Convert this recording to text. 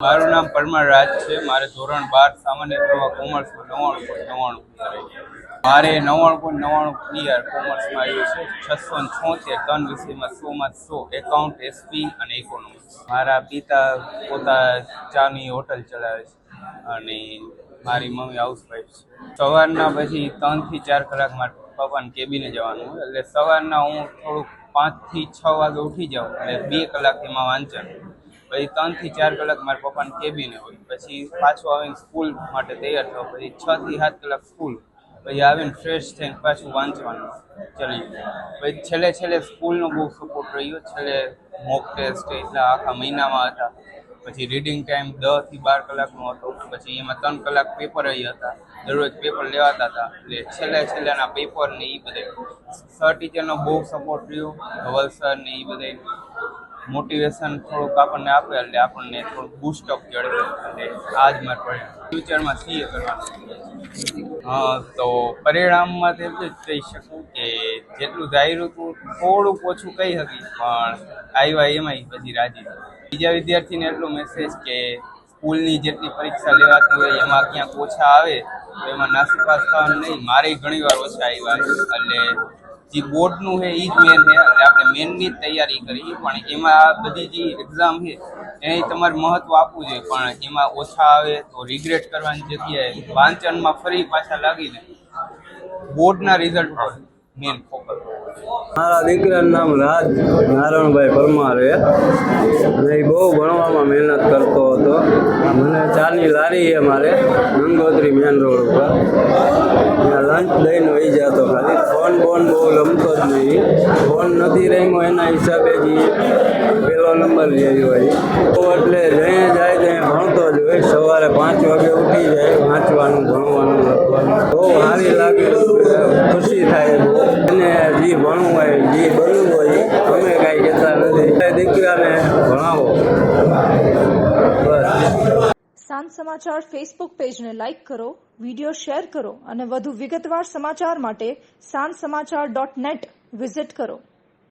મારું નામ પરમાર રાજ છે. મારે ધોરણ 12 સામાન્ય પ્રવાહ કોમર્સમાં 99.99 મારે 99.99 ક્લિયર કોમર્સમાં આવ્યું છે. 676 ત્રણ વિષયમાં 100માં 100 એકાઉન્ટ, એસપી અને ઇકોનોમિક્સ. મારા પિતા પોતા ચાની હોટલ ચલાવે છે અને મારી મમ્મી હાઉસવાઈફ છે. સવારના પછી 3 થી 4 કલાક મારા પપ્પાને કેબિને જવાનું હોય, એટલે સવારના હું થોડુંક 5 થી 6 વાગે ઉઠી જાઉં, એટલે 2 કલાક એમાં વાંચન. પછી 3 થી 4 કલાક મારા પપ્પાને કેબિને હોય, પછી પાછું આવીને સ્કૂલ માટે તૈયાર થાવ, પછી 6 થી 7 કલાક સ્કૂલ, પછી આવીને ફ્રેશ થઈને પાછું વાંચવાનું ચલી. પછી છેલ્લે સ્કૂલનો બહુ સપોર્ટ રહ્યો. છેલ્લે મોક ટેસ્ટ એટલા આખા મહિનામાં હતા. પછી રીડિંગ ટાઈમ 10 થી 12 કલાકનો હતો. પછી એમાં 3 કલાક પેપર હતા, દરરોજ પેપર લેવાતા હતા. એટલે છેલ્લાના પેપર ને એ બધે સર ટીચરનો બહુ સપોર્ટ રહ્યો. ધવલ સર ને એ બધે મોટિવેશન થોડુંક આપણને આપે, એટલે આપણને થોડુંક બૂસ્ટઅપ જળવે. એટલે આ જ મારે ફ્યુચરમાં સીએ કરવાનું. તો પરિણામમાં તો એટલું જ કહી શકું કે જેટલું ધાર્યું હતું થોડુંક ઓછું કહી શકી, પણ આવ્યા એમાંય પછી રાજી. બીજા વિદ્યાર્થીને એટલો મેસેજ કે સ્કૂલની જેટલી પરીક્ષા લેવાતી હોય એમાં ક્યાંક ઓછા આવે તો એમાં નાસીપાસ થવાનું નહીં. મારે ઘણી વાર ઓછા આવ્યા, એટલે જે બોર્ડનું છે એ જ મેન છે. એટલે આપણે મેનની જ તૈયારી કરી, પણ એમાં આ બધી જે એક્ઝામ છે એને તમારે મહત્વ આપવું જોઈએ. પણ એમાં ઓછા આવે તો રિગ્રેટ કરવાની જગ્યાએ વાંચનમાં ફરી પાછા લાગી જાય. બોર્ડના રિઝલ્ટ પર મેન ફોકસ. મારા દીકરાનું નામ રાજ નારાયણભાઈ પરમાર છે અને એ બહુ ભણવામાં મહેનત કરતો હતો. મને ચાની લારી છે મારે ગંગોત્રી મેન રોડ ઉપર. ત્યાં લંચ દઈને વહી જતો, ખાલી ફોન બહુ રમતો જ નહીં. ફોન નથી રમ્યો એના હિસાબે જ પહેલો નંબર લઈ હોય. એટલે જઈએ જાય ત્યાં ભણતો જ હોય. સવારે 5 વાગે ઉઠી જાય, વાંચવાનું, ભણવાનું, લખવાનું. બહુ સારી લાગે, ખુશી થાય. એને જે ભણવું હોય, જે બનવું હોય અમે કાંઈ કહેતા નથી. દીકરાને ભણાવો બસ. સાંજ સમાચાર ફેસબુક પેજને લાઇક કરો, વિડીયો શેર કરો અને વધુ વિગતવાર સમાચાર માટે sanssamachar.net વિઝિટ કરો.